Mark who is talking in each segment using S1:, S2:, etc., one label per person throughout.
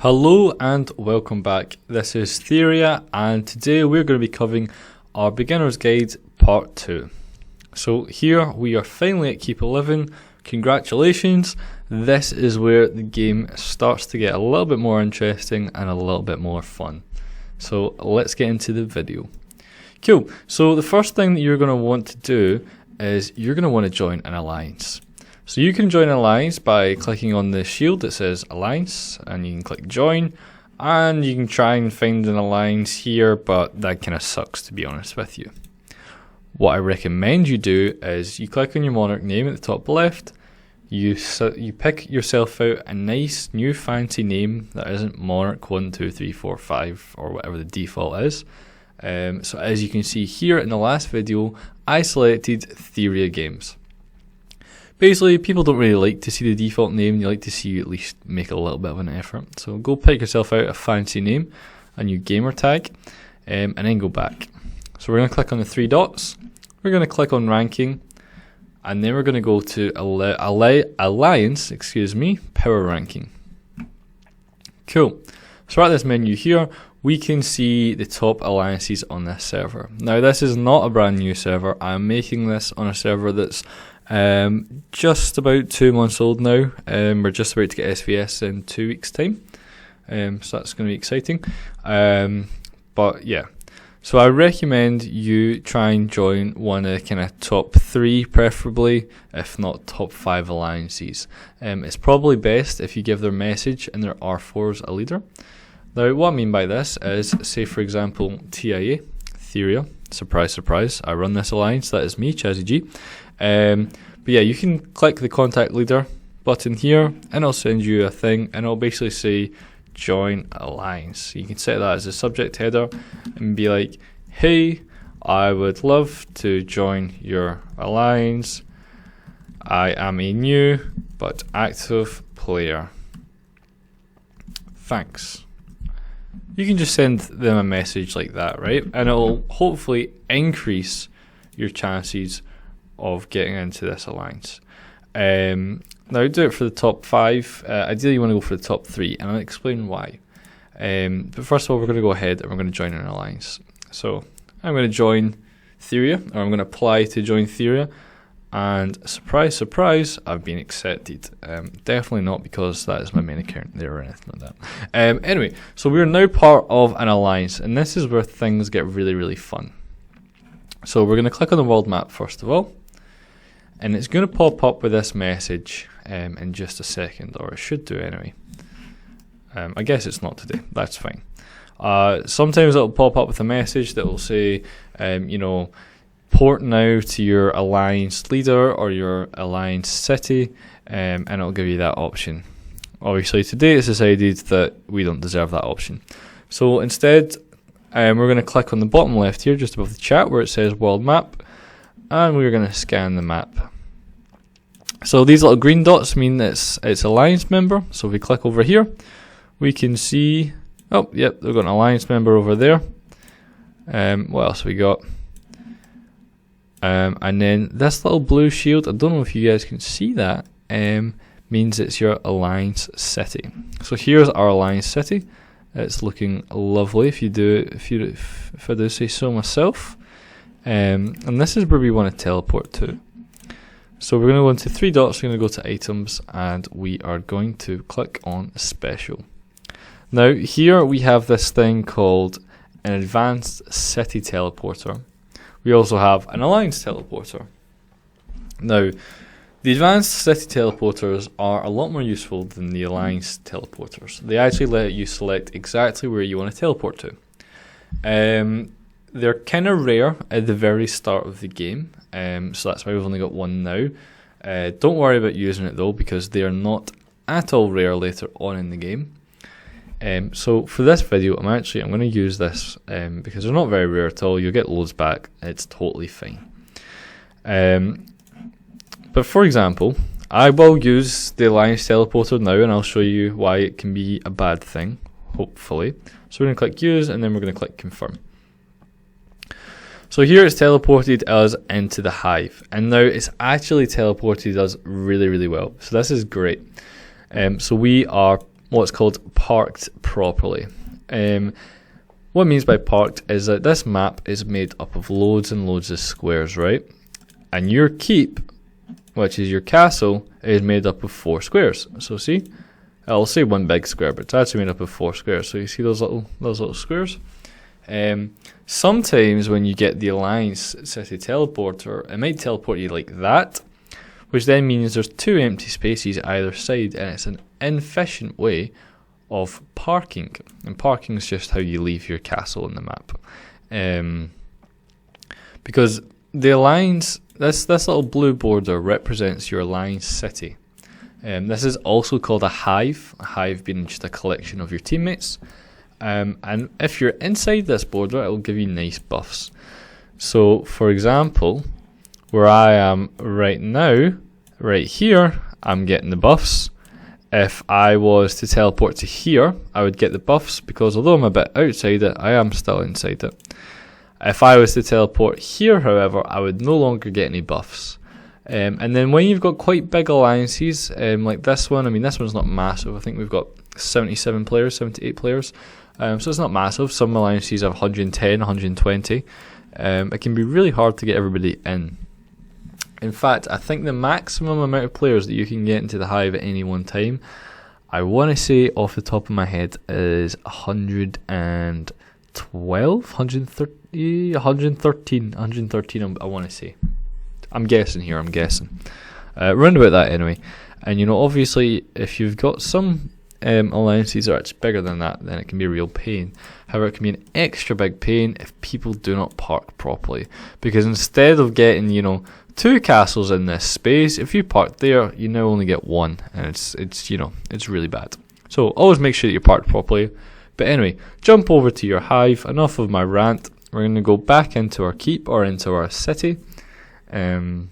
S1: Hello and welcome back. This is Theoria and today we're going to be covering our beginner's guide part 2. So here we are finally at Keep 11. Congratulations. This is where the game starts to get a little bit more interesting and a little bit more fun. So let's get into the video. Cool. So the first thing that you're going to want to do is you're going to want to join an alliance. So you can join an alliance by clicking on the shield that says alliance and you can click join and you can try and find an alliance here, but that kind of sucks, to be honest with you. What I recommend you do is you click on your monarch name at the top left, you pick yourself out a nice new fancy name that isn't monarch 1, 2, 3, 4, 5 or whatever the default is. So as you can see here in the last video, I selected Theoria Games. Basically, people don't really like to see the default name, they like to see you at least make a little bit of an effort. So go pick yourself out a fancy name, a new gamer tag, and then go back. So we're going to click on the 3 dots, we're going to click on ranking, and then we're going to go to alliance, power ranking. Cool. So at this menu here, we can see the top alliances on this server. Now this is not a brand new server, I'm making this on a server that's just about 2 months old now. We're just about to get SVS in 2 weeks time, so that's going to be exciting. But yeah, so I recommend you try and join one of the kind of top 3 preferably, if not top 5 alliances. It's probably best if you give their message and their R4s a leader. Now what I mean by this is, say for example TIA, Theoria, surprise surprise, I run this alliance, that is me, Chazzy G. But yeah, you can click the contact leader button here and it'll send you a thing and it'll basically say join alliance. You can set that as a subject header and be like, hey, I would love to join your alliance. I am a new but active player. Thanks. You can just send them a message like that, right? And it'll hopefully increase your chances of getting into this alliance. Now do it for the top 5. Ideally you want to go for the top 3 and I'll explain why. But first of all, we're going to go ahead and we're going to join an alliance. So I'm going to join Theoria, or I'm going to apply to join Theoria, and surprise surprise, I've been accepted. Definitely not because that is my main account there or anything like that. Anyway, so we're now part of an alliance and this is where things get really fun. So we're going to click on the world map first of all, and it's going to pop up with this message in just a second, or it should do anyway. I guess it's not today, that's fine. Sometimes it'll pop up with a message that will say, port now to your alliance leader or your alliance city, and it'll give you that option. Obviously today it's decided that we don't deserve that option. So instead, we're going to click on the bottom left here, just above the chat where it says world map, and we're going to scan the map. So these little green dots mean it's alliance member. So if we click over here, we can see, oh yep, we've got an alliance member over there. What else have we got? And then this little blue shield, I don't know if you guys can see that, means it's your alliance city. So here's our alliance city. It's looking lovely if I do say so myself. And this is where we want to teleport to. So we're going to go into 3 dots, we're going to go to items, and we are going to click on special. Now here we have this thing called an advanced city teleporter. We also have an alliance teleporter. Now the advanced city teleporters are a lot more useful than the alliance teleporters. They actually let you select exactly where you want to teleport to. They're kind of rare at the very start of the game, so that's why we've only got 1 now. Don't worry about using it though, because they are not at all rare later on in the game. So for this video, I'm going to use this because they're not very rare at all. You'll get loads back. It's totally fine. But for example, I will use the alliance teleporter now, and I'll show you why it can be a bad thing, hopefully. So we're going to click use, and then we're going to click confirm. So here it's teleported us into the hive, and now it's actually teleported us really well. So this is great. So we are what's called parked properly. What it means by parked is that this map is made up of loads and loads of squares, right? And your keep, which is your castle, is made up of 4 squares. So see, I'll say one big square, but it's actually made up of 4 squares. So you see those little squares? Sometimes when you get the Alliance City teleporter, it might teleport you like that, which then means there's 2 empty spaces either side, and it's an inefficient way of parking. And parking is just how you leave your castle in the map. Because the Alliance, this little blue border represents your Alliance City. This is also called a hive being just a collection of your teammates. And if you're inside this border, it will give you nice buffs. So, for example, where I am right now, right here, I'm getting the buffs. If I was to teleport to here, I would get the buffs, because although I'm a bit outside it, I am still inside it. If I was to teleport here, however, I would no longer get any buffs. And then when you've got quite big alliances, like this one, I mean, this one's not massive. I think we've got 77 players, 78 players. So it's not massive. Some alliances have 110, 120. It can be really hard to get everybody in. In fact, I think the maximum amount of players that you can get into the hive at any one time, I want to say off the top of my head, is 112, 130, 113, I want to say. I'm guessing here, round about that anyway. And you know, obviously, if you've got some alliances that are actually bigger than that, then it can be a real pain. However, it can be an extra big pain if people do not park properly. Because instead of getting, 2 castles in this space, if you park there, you now only get 1, and it's really bad. So always make sure that you're parked properly. But anyway, jump over to your hive. Enough of my rant. We're going to go back into our keep or into our city, and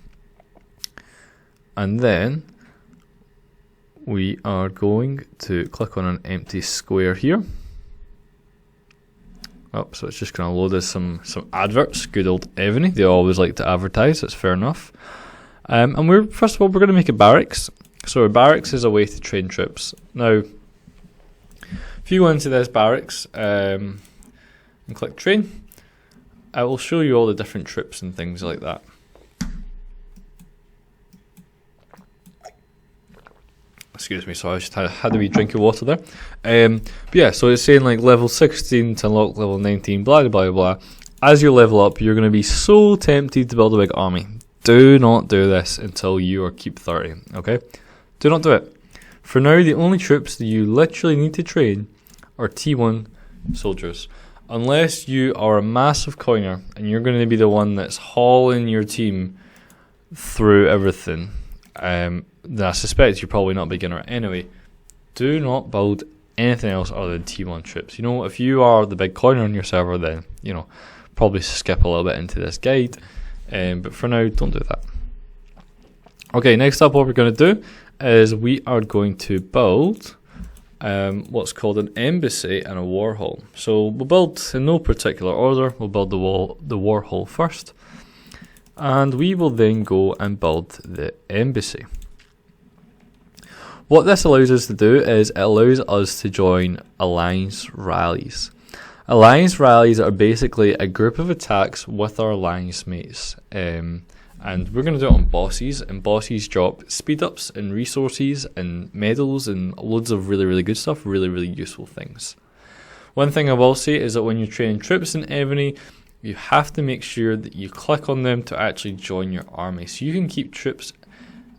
S1: then we are going to click on an empty square here. Oh, so it's just going to load us some adverts. Good old Evony. They always like to advertise. That's fair enough. And first of all, we're going to make a barracks. So a barracks is a way to train troops. Now, if you go into this barracks and click train, I will show you all the different troops and things like that. Excuse me, so I just had a wee drink of water there. But yeah, so it's saying like level 16 to unlock level 19, blah, blah, blah. As you level up, you're going to be so tempted to build a big army. Do not do this until you are keep 30, okay? Do not do it. For now, the only troops that you literally need to train are T1 soldiers. Unless you are a massive coiner and you're going to be the one that's hauling your team through everything, then I suspect you're probably not a beginner anyway. Do not build anything else other than T1 troops. If you are the big coiner on your server, then, probably skip a little bit into this guide. But for now, don't do that. Okay, next up, what we're going to do is we are going to build what's called an embassy and a war hall. So we'll build in no particular order. We'll build the war hall first, and we will then go and build the embassy. What this allows us to do is it allows us to join alliance rallies. Alliance rallies are basically a group of attacks with our alliance mates. And we're going to do it on bosses, and bosses drop speed ups and resources and medals and loads of really, really good stuff, really, really useful things. One thing I will say is that when you're training troops in Evony, you have to make sure that you click on them to actually join your army. So you can keep troops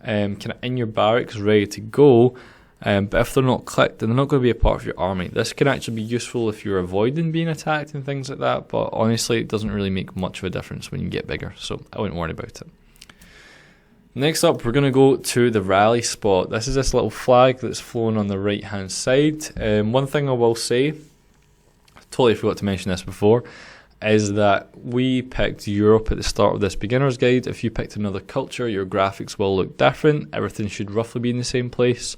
S1: kind of in your barracks ready to go, but if they're not clicked, then they're not going to be a part of your army. This can actually be useful if you're avoiding being attacked and things like that, but honestly it doesn't really make much of a difference when you get bigger, so I wouldn't worry about it. Next up, we're going to go to the rally spot. This is this little flag that's flown on the right hand side. One thing I will say, I totally forgot to mention this before, is that we picked Europe at the start of this beginner's guide. If you picked another culture, your graphics will look different. Everything should roughly be in the same place,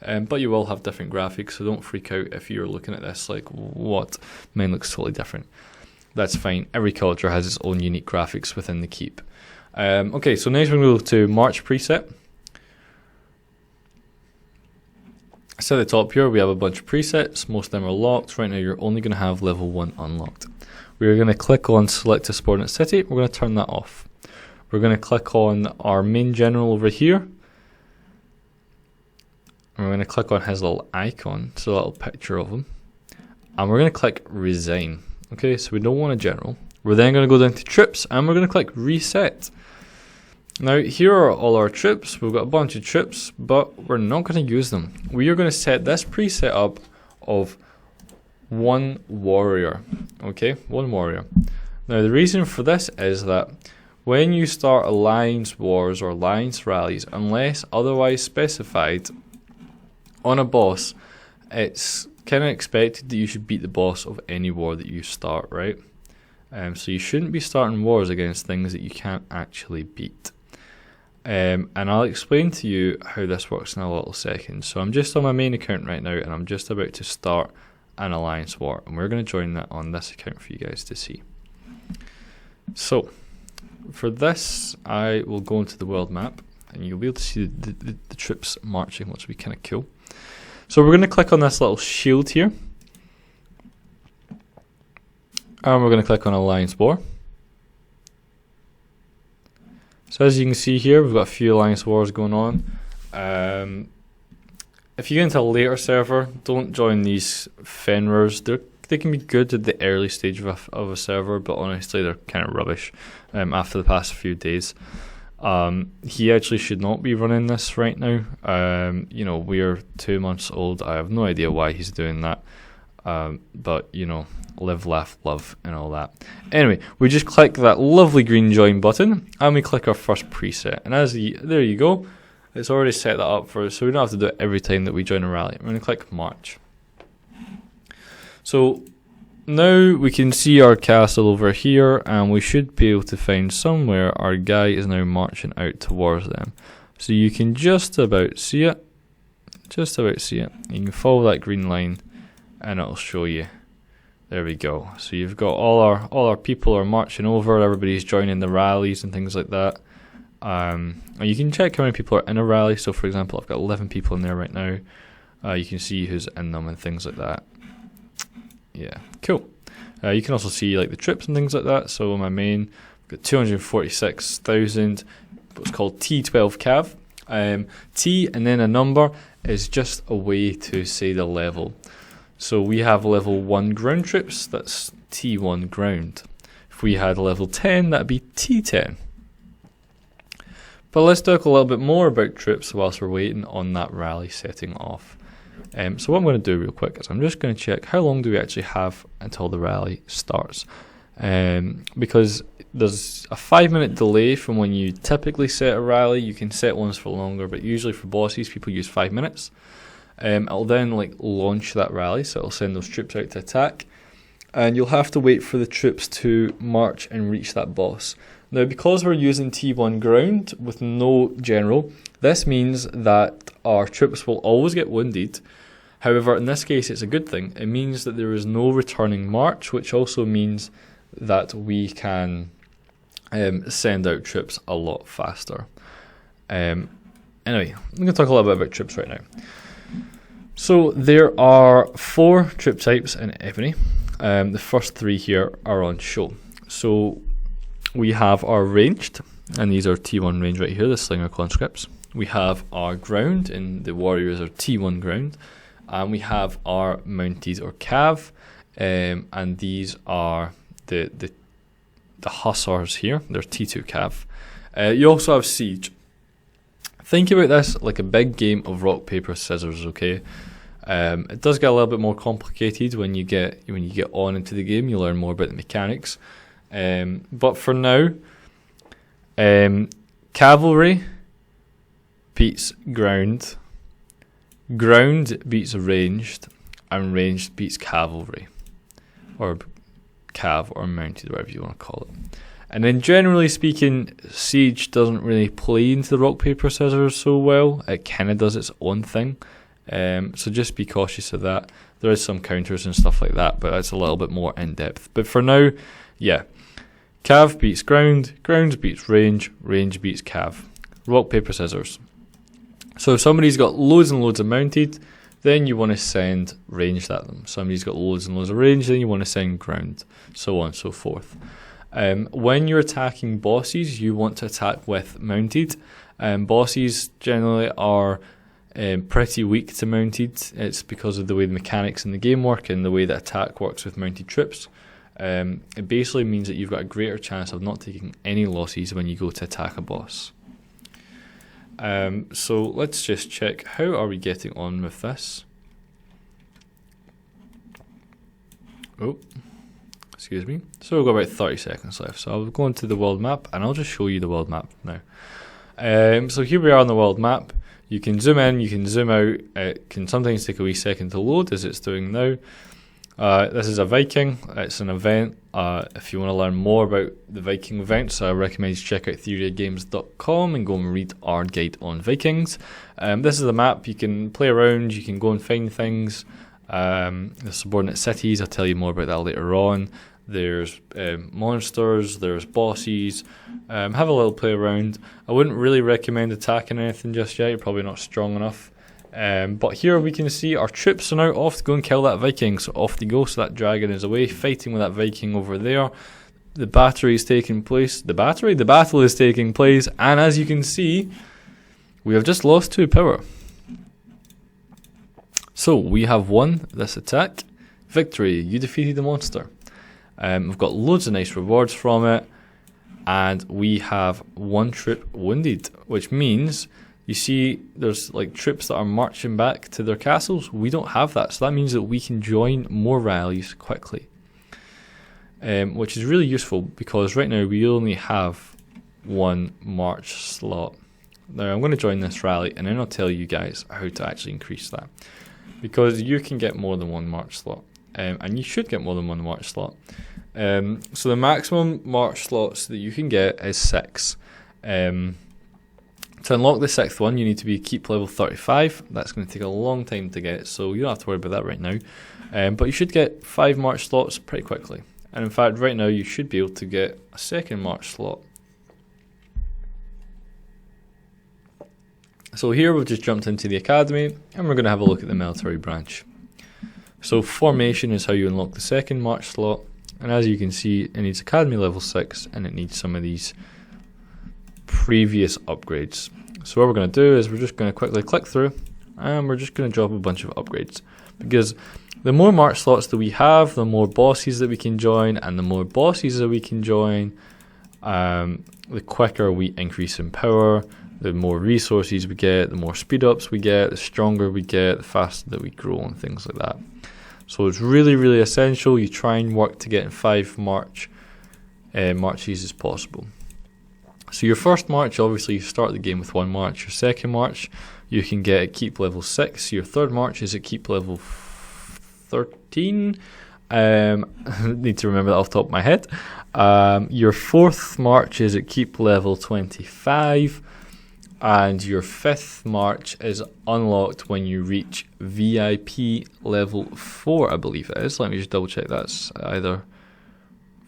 S1: but you will have different graphics, so don't freak out if you're looking at this like, what? Mine looks totally different. That's fine. Every culture has its own unique graphics within the keep. Okay, so next we're going to go to March preset. So at the top here we have a bunch of presets, most of them are locked. Right now you're only going to have level 1 unlocked. We're going to click on select a subordinate city, we're going to turn that off. We're going to click on our main general over here. And we're going to click on his little icon, so a little picture of him. And we're going to click resign. Okay, so we don't want a general. We're then going to go down to troops and we're going to click reset. Now here are all our troops. We've got a bunch of troops, but we're not going to use them. We are going to set this preset up of 1 warrior. Okay, 1 warrior. Now the reason for this is that when you start alliance wars or alliance rallies, unless otherwise specified on a boss, it's kind of expected that you should beat the boss of any war that you start, right? So you shouldn't be starting wars against things that you can't actually beat. And I'll explain to you how this works in a little second. So I'm just on my main account right now and I'm just about to start an alliance war, and we're going to join that on this account for you guys to see. So for this I will go into the world map and you'll be able to see the troops marching, which will be kind of cool. So we're going to click on this little shield here and we're going to click on alliance war. So as you can see here, we've got a few alliance wars going on. If you get into a later server, don't join these Fenrers. They can be good at the early stage of a server, but honestly they're kind of rubbish after the past few days. He actually should not be running this right now. You know, we're 2 months old. I have no idea why he's doing that. But, you know, live, laugh, love, and all that. Anyway, we just click that lovely green join button, and we click our first preset. And there you go. It's already set that up for us, so we don't have to do it every time that we join a rally. We're going to click March. So now we can see our castle over here, and we should be able to find somewhere our guy is now marching out towards them. So you can just about see it. Just about see it. You can follow that green line, and it'll show you. There we go. So you've got all our people are marching over. Everybody's joining the rallies and things like that. And you can check how many people are in a rally. So for example, I've got 11 people in there right now. You can see who's in them and things like that. Yeah, cool. You can also see like the trips and things like that. So on my main, I've got 246,000. What's called T12 cav. T and then a number is just a way to say the level. So we have level 1 ground troops. That's T1 ground. If we had level 10, that'd be T10. But let's talk a little bit more about troops whilst we're waiting on that rally setting off. So what I'm going to do real quick is I'm just going to check how long do we actually have until the rally starts. Because there's a 5-minute delay from when you typically set a rally. You can set ones for longer, but usually for bosses people use 5 minutes. It'll then like launch that rally, so it'll send those troops out to attack. And you'll have to wait for the troops to march and reach that boss. Now, because we're using T1 ground with no general, this means that our troops will always get wounded. However, in this case, it's a good thing. It means that there is no returning march, which also means that we can send out troops a lot faster. Anyway, I'm going to talk a little bit about troops right now. So there are 4 troop types in Evony. The first 3 here are on show. So we have our ranged, and these are T1 range right here, the slinger conscripts. We have our ground, and the warriors are T1 ground. And we have our mounted or cav, and these are the hussars here. They're T2 cav. You also have siege. Think about this like a big game of rock, paper, scissors, okay? It does get a little bit more complicated when you get on into the game. You learn more about the mechanics. But for now, cavalry beats ground, ground beats ranged, and ranged beats cavalry, or cav, or mounted, whatever you want to call it. And then generally speaking, siege doesn't really play into the rock, paper, scissors so well. It kind of does its own thing. So just be cautious of that. There is some counters and stuff like that, but it's a little bit more in depth. But for now, yeah. Cav beats ground, ground beats range, range beats cav. Rock, paper, scissors. So if somebody's got loads and loads of mounted, Then you want to send ranged at them. Somebody's got loads and loads of range, then you want to send ground, so on and so forth. When you're attacking bosses, you want to attack with mounted. Bosses generally are pretty weak to mounted. It's because of the way the mechanics in the game work and the way that attack works with mounted troops. It basically means that you've got a greater chance of not taking any losses when you go to attack a boss. So let's just check, how are we getting on with this? Oh, excuse me. So we've got about 30 seconds left. So I'll go into the world map and I'll just show you the world map now. So here we are on the world map. You can zoom in, you can zoom out. It can sometimes take a wee second to load, as it's doing now. This is a Viking. It's an event. If you want to learn more about the Viking events, I recommend you check out theoryagames.com and go and read our guide on Vikings. This is the map. You can play around. You can go and find things. The subordinate cities, I'll tell you more about that later on. There's monsters, there's bosses. Have a little play around. I wouldn't really recommend attacking anything just yet. You're probably not strong enough. But here we can see our troops are now off to go and kill that Viking. So off they go. So that dragon is away, fighting with that Viking over there. The battery is taking place. The battle is taking place. And as you can see, we have just lost 2 power. So we have won this attack. Victory, you defeated the monster. We've got loads of nice rewards from it. And we have 1 troop wounded, which means, you see, there's like troops that are marching back to their castles. We don't have that, so that means that we can join more rallies quickly, which is really useful because right now we only have 1 march slot. Now I'm going to join this rally and then I'll tell you guys how to actually increase that, because you can get more than 1 march slot, and you should get more than 1 march slot. So the maximum march slots that you can get is 6. To unlock the 6th one, you need to be keep level 35. That's going to take a long time to get, so you don't have to worry about that right now. But you should get 5 march slots pretty quickly. And in fact, right now you should be able to get a 2nd march slot. So here we've just jumped into the academy, and we're going to have a look at the military branch. So formation is how you unlock the 2nd march slot. And as you can see, it needs academy level 6, and it needs some of these previous upgrades. So what we're going to do is we're just going to quickly click through and we're just going to drop a bunch of upgrades, because the more march slots that we have, the more bosses that we can join, and the more bosses that we can join, the quicker we increase in power, the more resources we get, the more speed ups we get, the stronger we get, the faster that we grow and things like that. So it's really, really essential you try and work to get in 5 marches as possible. So your first march, obviously you start the game with 1 march. Your 2nd march you can get at keep level 6. Your 3rd march is at keep level 13. Need to remember that off the top of my head. Your 4th march is at keep level 25. And your 5th march is unlocked when you reach VIP level 4, I believe it is. Let me just double check. That's either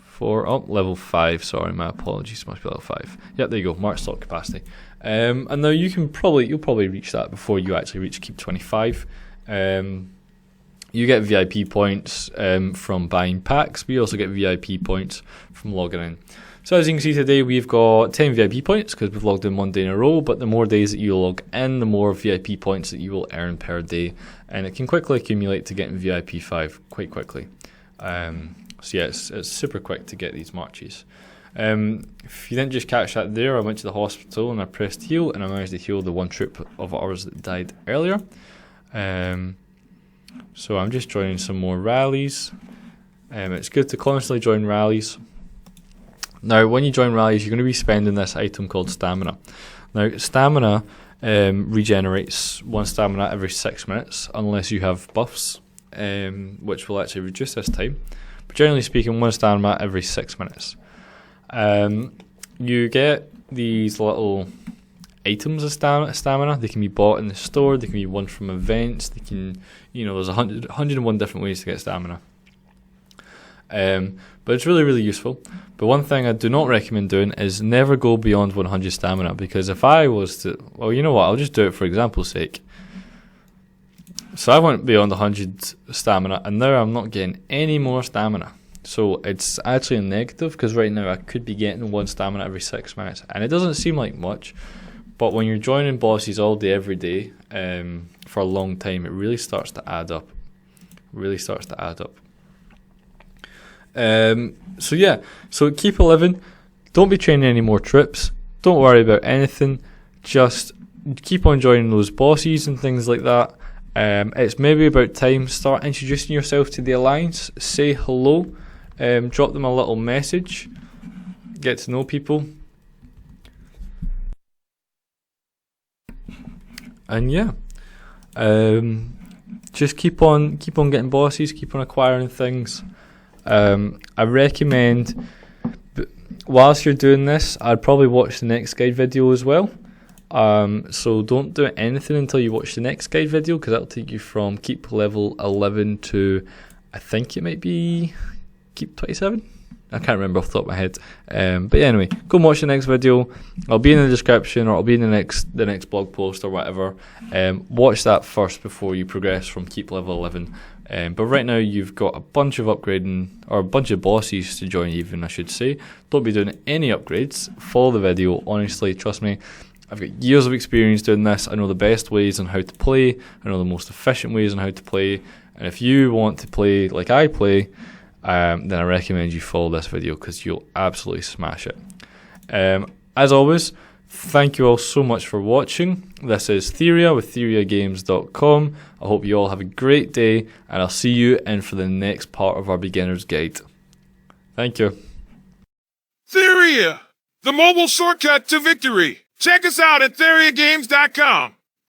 S1: 4, level 5, sorry, my apologies, must be level 5. Yep, there you go, march slot capacity. And now you'll probably reach that before you actually reach keep 25. You get VIP points from buying packs, but you also get VIP points from logging in. So as you can see today, we've got 10 VIP points because we've logged in 1 day in a row, but the more days that you log in, the more VIP points that you will earn per day, and it can quickly accumulate to getting VIP 5 quite quickly. So yeah, it's super quick to get these marches. If you didn't just catch that there, I went to the hospital and I pressed heal, and I managed to heal the 1 troop of ours that died earlier. So I'm just joining some more rallies. It's good to constantly join rallies. Now, when you join rallies, you're going to be spending this item called stamina. Now, stamina regenerates 1 stamina every 6 minutes, unless you have buffs, which will actually reduce this time. But generally speaking, 1 stamina every 6 minutes. You get these little items of stamina. They can be bought in the store. They can be won from events. They can, there's 101 different ways to get stamina. But it's really, really useful. But one thing I do not recommend doing is never go beyond 100 stamina, because if I was to, well, you know what, I'll just do it for example's sake. So I went beyond 100 stamina, and now I'm not getting any more stamina. So it's actually a negative, because right now I could be getting 1 stamina every 6 minutes, and it doesn't seem like much, but when you're joining bosses all day, every day, for a long time, it really starts to add up. So yeah, so keep 11. Don't be training any more trips. Don't worry about anything. Just keep on joining those bosses and things like that. It's maybe about time. Start introducing yourself to the Alliance. Say hello. Drop them a little message. Get to know people. And yeah, just keep on getting bosses. Keep on acquiring things. I recommend, whilst you're doing this, I'd probably watch the next guide video as well. So don't do anything until you watch the next guide video, because that'll take you from keep level 11 to, I think it might be keep 27. I can't remember off the top of my head. But yeah, anyway, go and watch the next video. I'll be in the description, or I'll be in the next blog post or whatever. Watch that first before you progress from keep level 11. But right now you've got a bunch of upgrading, or a bunch of bosses to join even, I should say. Don't be doing any upgrades. Follow the video, honestly, trust me. I've got years of experience doing this. I know the best ways on how to play. I know the most efficient ways on how to play. And if you want to play like I play, then I recommend you follow this video, because you'll absolutely smash it. As always, thank you all so much for watching. This is Theria with TheriaGames.com. I hope you all have a great day, and I'll see you in for the next part of our beginner's guide. Thank you.
S2: Theria, the mobile shortcut to victory. Check us out at TheriaGames.com.